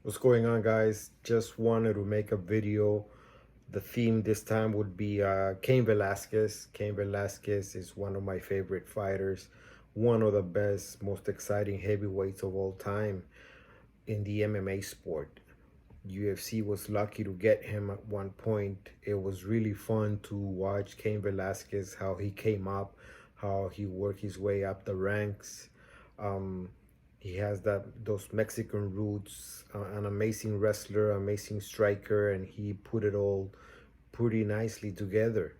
What's going on, guys? Just wanted to make a video. The theme this time would be Cain Velasquez. Cain Velasquez is one of my favorite fighters, one of the best, most exciting heavyweights of all time in the MMA sport. UFC was lucky to get him at one point. It was really fun to watch Cain Velasquez, how he came up, how he worked his way up the ranks. Um, he has those Mexican roots, an amazing wrestler, amazing striker, and he put it all pretty nicely together.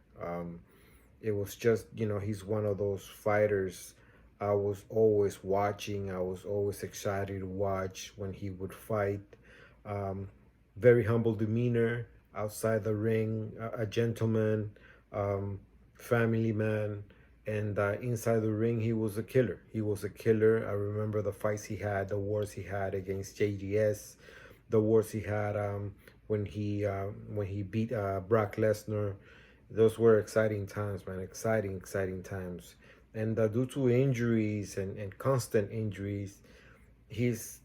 It was just, he's one of those fighters I was always watching. I was always excited to watch when he would fight. Um, Very humble demeanor outside the ring, a gentleman, um, family man, and inside the ring he was a killer. He was a killer. I remember the fights he had, the wars he had against JDS, the wars he had when he beat Brock Lesnar. Those were exciting times, man. Exciting times. And due to injuries and constant injuries, his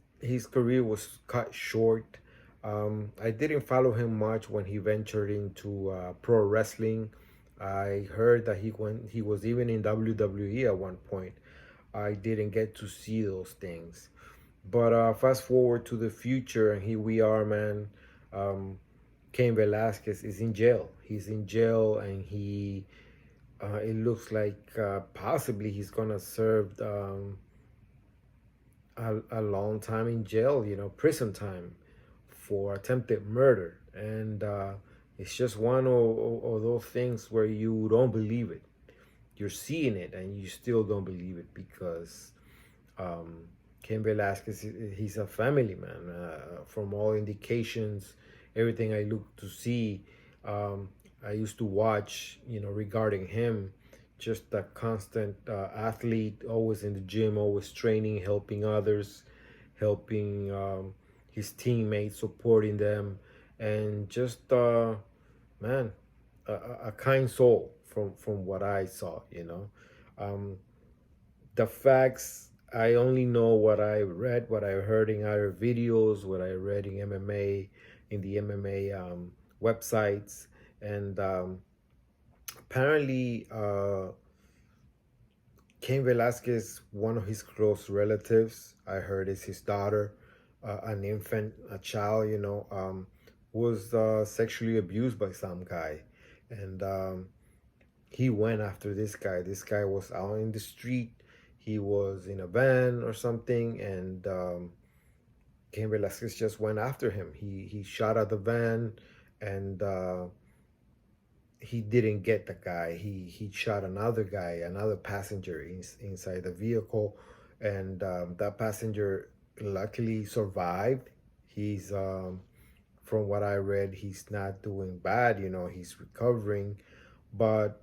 career was cut short. I didn't follow him much when he ventured into pro wrestling. I heard that he was even in WWE at one point. I didn't get to see those things. But fast forward to the future, and here we are, man. Um, Cain Velasquez is in jail. He's in jail, and it looks like possibly he's gonna serve a long time in jail, prison time for attempted murder. And it's just one of those things where you don't believe it. You're seeing it and you still don't believe it because um, Cain Velasquez, he's a family man. From all indications, everything I look to see, I used to watch, regarding him, just a constant athlete, always in the gym, always training, helping others, helping his teammates, supporting them, and just man, a kind soul from what I saw. Um, the facts, I only know what I read, what I heard in other videos, what I read in MMA, in the MMA websites, and apparently Cain Velasquez, one of his close relatives, I heard is his daughter, an infant, a child, was sexually abused by some guy. And he went after this guy. This guy was out in the street. He was in a van or something. And Cain Velasquez just went after him. He shot at the van, and he didn't get the guy. He shot another guy, another passenger inside the vehicle, and that passenger luckily survived. He's from what I read, he's not doing bad. He's recovering, but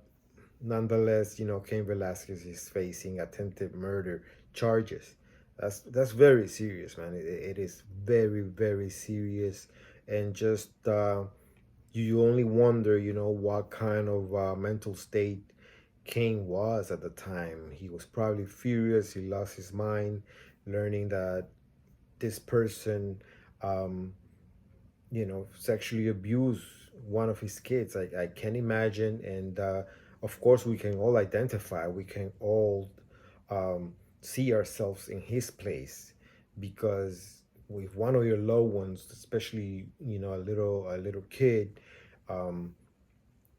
nonetheless, Cain Velasquez is facing attempted murder charges. That's very serious, man. It is very serious, and just you only wonder, what kind of mental state Cain was at the time. He was probably furious. He lost his mind, learning that this person, um, sexually abused one of his kids. I can imagine, and of course, we can all identify. We can all see ourselves in his place, because with one of your loved ones, especially a little kid, um,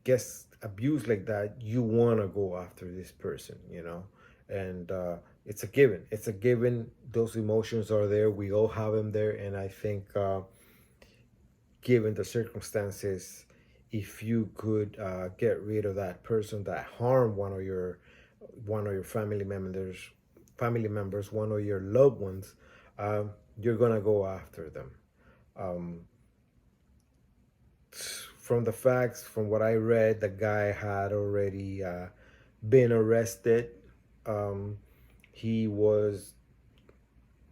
gets abused like that, you want to go after this person, and it's a given. It's a given. Those emotions are there. We all have them there, and I think, given the circumstances, if you could get rid of that person that harmed one of your family members, one of your loved ones, you're gonna go after them. Um, from the facts, from what I read, the guy had already been arrested. Um, he was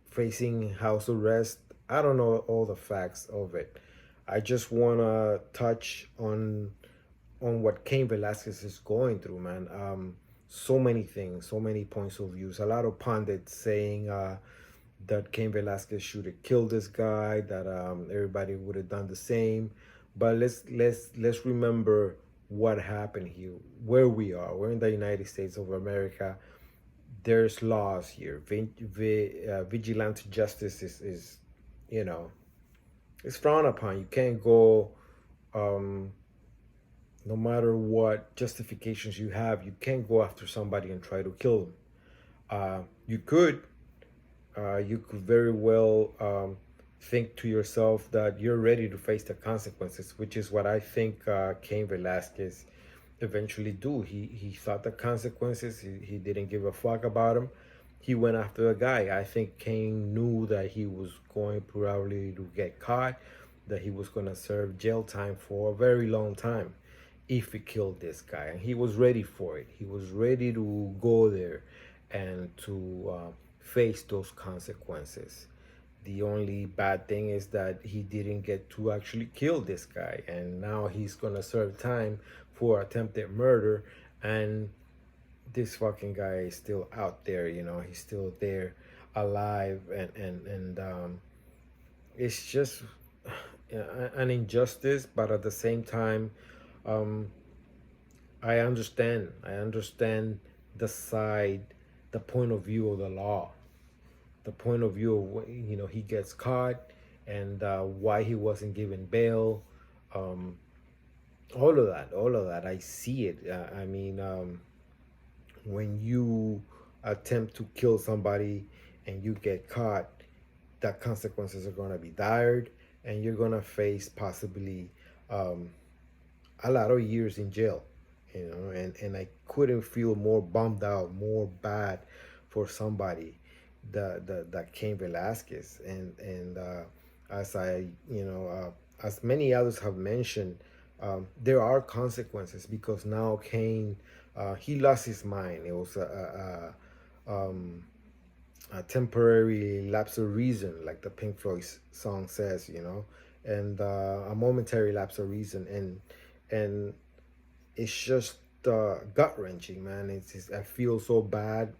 facing house arrest. I don't know all the facts of it. I just wanna touch on what Cain Velasquez is going through, man. So many things, so many points of views. A lot of pundits saying that Cain Velasquez should have killed this guy, that everybody would have done the same. But let's remember what happened here, where we are. We're in the United States of America. There's laws here. Vigilante justice is, you know, it's frowned upon. You can't go, um, no matter what justifications you have, you can't go after somebody and try to kill them. You could, you could very well think to yourself that you're ready to face the consequences, which is what I think Cain Velasquez eventually do. He thought the consequences. He didn't give a fuck about them. He went after the guy. I think Cain knew that he was going probably to get caught, that he was going to serve jail time for a very long time if he killed this guy, and he was ready for it. He was ready to go there and to face those consequences. The only bad thing is that he didn't get to actually kill this guy, and now he's gonna serve time for attempted murder. And this fucking guy is still out there, you know, he's still there, alive, and it's just an injustice. But at the same time, um, I understand the side, the point of view of the law, the point of view of he gets caught, and why he wasn't given bail. um, all of that I see it. I mean, when you attempt to kill somebody and you get caught, the consequences are going to be dire, and you're going to face possibly um, a lot of years in jail, and I couldn't feel more bummed out, more bad for somebody that Cain Velasquez. And as as many others have mentioned, there are consequences, because now Cain, he lost his mind. It was a temporary lapse of reason, like the Pink Floyd song says, and a momentary lapse of reason, and it's just gut wrenching, man. I feel so bad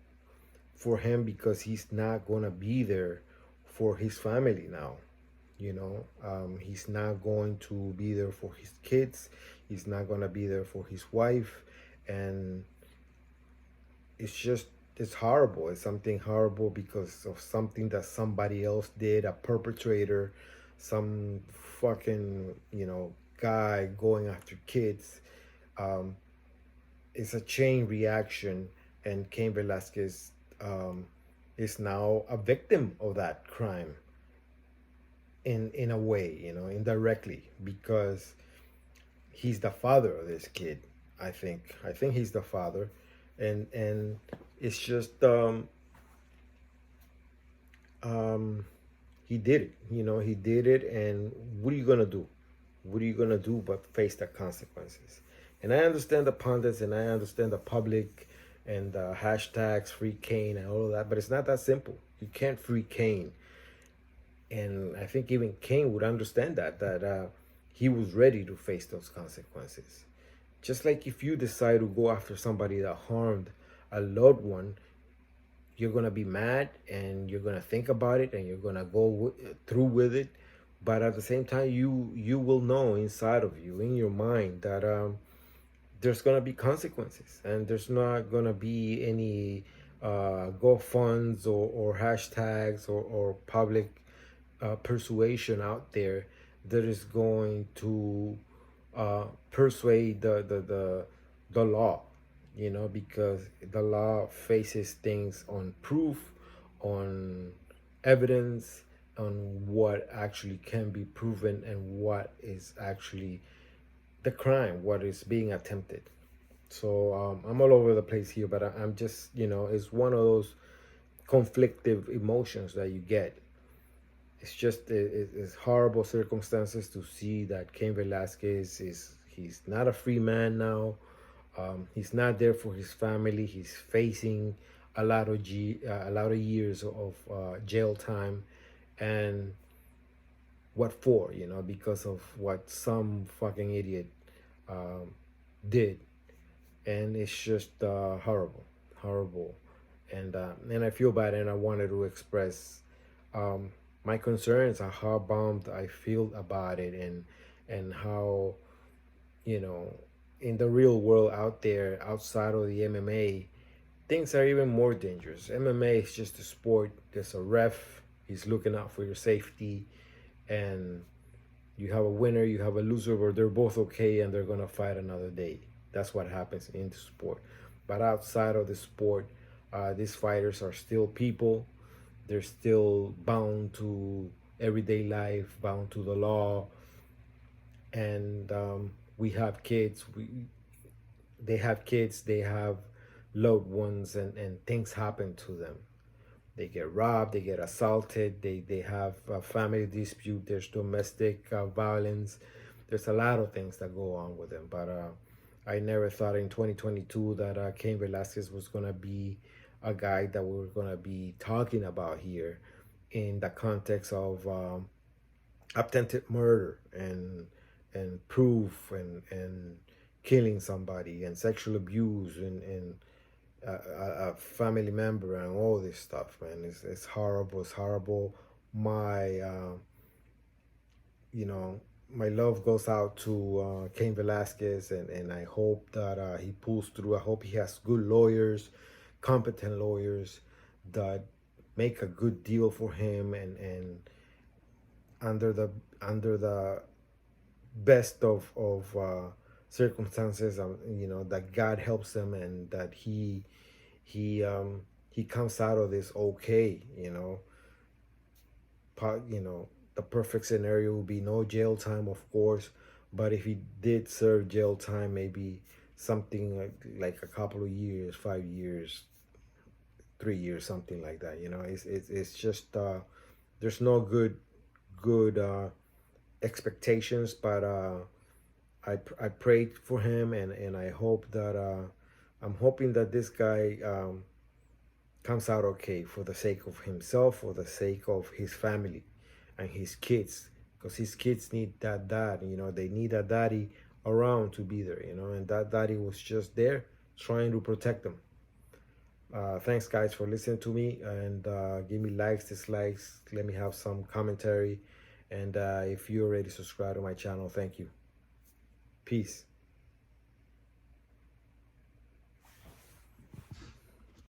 for him, because he's not gonna be there for his family now. He's not going to be there for his kids. He's not gonna be there for his wife, and it's horrible. It's something horrible because of something that somebody else did, a perpetrator, some fucking guy going after kids. um, it's a chain reaction, and Cain Velasquez is now a victim of that crime, in a way, indirectly, because he's the father of this kid. I think he's the father, and it's just he did it. He did it, and what are you gonna do? What are you gonna do but face the consequences? And I understand the pundits, and I understand the public, and the hashtags free Cain and all of that, but it's not that simple. You can't free Cain. And I think even Cain would understand that he was ready to face those consequences. Just like if you decide to go after somebody that harmed a loved one, you're gonna be mad, and you're gonna think about it, and you're gonna go through with it. But at the same time, you will know inside of you, in your mind, that there's gonna be consequences, and there's not gonna be any GoFunds or hashtags or public persuasion out there that is going to persuade the law, because the law faces things on proof, on evidence, on what actually can be proven, and what is actually the crime, what is being attempted. So I'm all over the place here, but I'm just, it's one of those conflictive emotions that you get. It's just it's horrible circumstances to see that Cain Velasquez he's not a free man now. He's not there for his family. He's facing a lot of years of jail time, and what for? Because of what some fucking idiot did, and it's just horrible, horrible, and I feel bad, and I wanted to express my concerns are how bummed I feel about it, and how, you know, in the real world out there outside of the MMA, things are even more dangerous. MMA is just a sport. There's a ref. He's looking out for your safety, and you have a winner, you have a loser, or they're both okay and they're gonna fight another day. That's what happens in the sport. But outside of the sport, these fighters are still people. They're still bound to everyday life, bound to the law, and we have kids. They have kids. They have loved ones, and things happen to them. They get robbed, they get assaulted, they have a family dispute, there's domestic violence. There's a lot of things that go on with them. But I never thought in 2022 that Cain Velasquez was going to be a guy that we were going to be talking about here in the context of attempted murder and proof and killing somebody and sexual abuse and a family member and all this stuff, man. It's horrible. It's horrible. My you know, my love goes out to Cain Velasquez, and I hope that he pulls through. I hope he has good lawyers, competent lawyers that make a good deal for him, and under the best of circumstances, you know, that God helps them, and that he comes out of this okay, you know. You know, the perfect scenario would be no jail time, of course, but if he did serve jail time, maybe something like a couple of years, 5 years, 3 years, something like that. You know, it's just there's no good expectations, but I prayed for him, and I hope that I'm hoping that this guy comes out okay, for the sake of himself, for the sake of his family and his kids, because his kids need that dad. You know, they need a daddy around to be there. You know, and that daddy was just there trying to protect them. Thanks, guys, for listening to me, and give me likes, dislikes. Let me have some commentary, and if you already subscribed to my channel, thank you. Peace.